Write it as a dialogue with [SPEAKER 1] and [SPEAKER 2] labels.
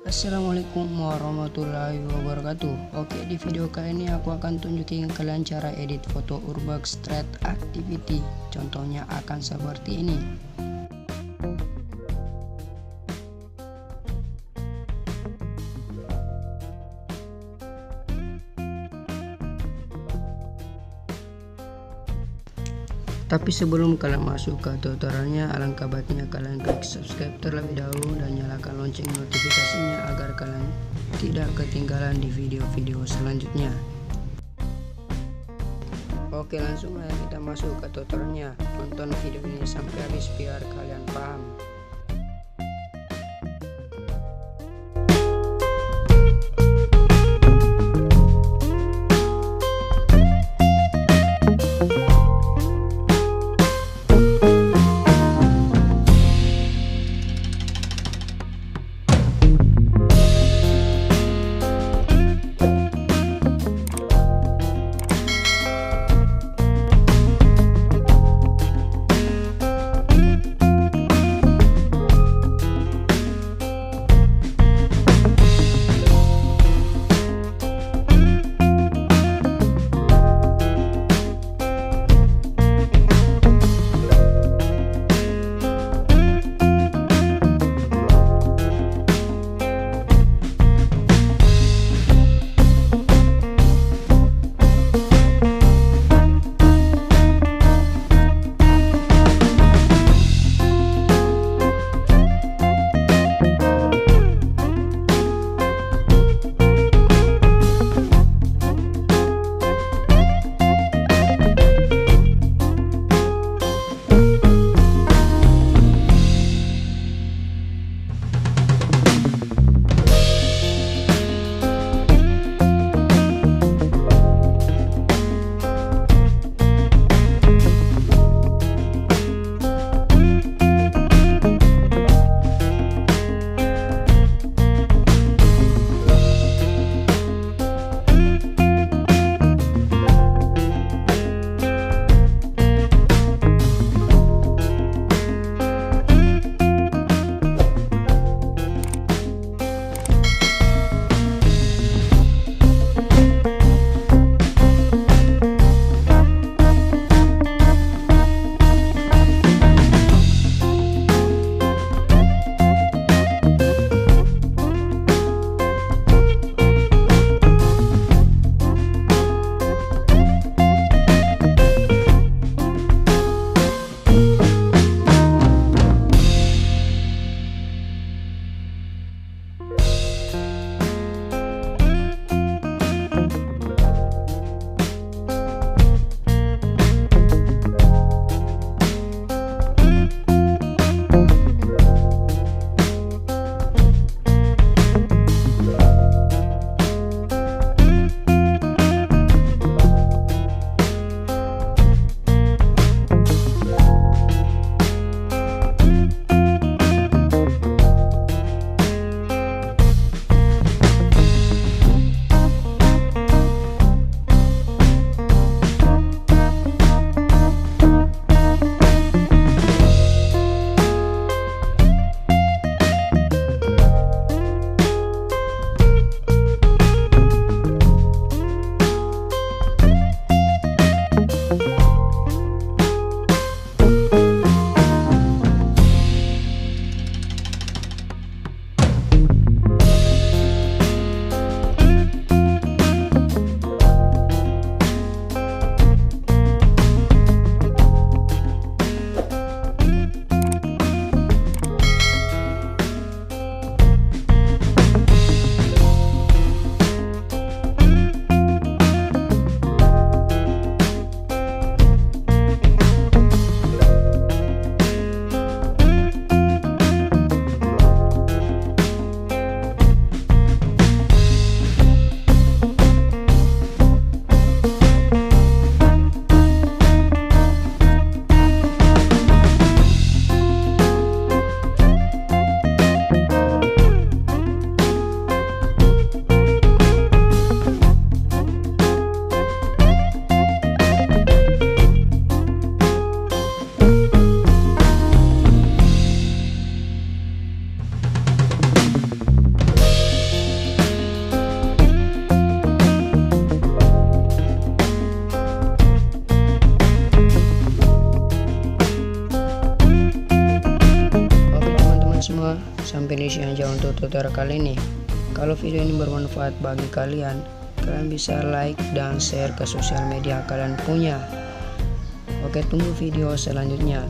[SPEAKER 1] Assalamualaikum warahmatullahi wabarakatuh. Oke, di video kali ini aku akan tunjukin kalian cara edit foto Urbex StreetActivity. Contohnya akan seperti ini. Tapi sebelum kalian masuk ke tutorialnya, alangkah baiknya kalian klik subscribe terlebih dahulu dan nyalakan lonceng notifikasinya agar kalian tidak ketinggalan di video-video selanjutnya. Oke, langsung aja kita masuk ke tutorialnya. Tonton video ini sampai habis biar kalian paham. finish aja untuk tutorial kali ini. Kalau video ini bermanfaat bagi kalian, kalian bisa like dan share ke sosial media kalian punya. Oke, tunggu video selanjutnya.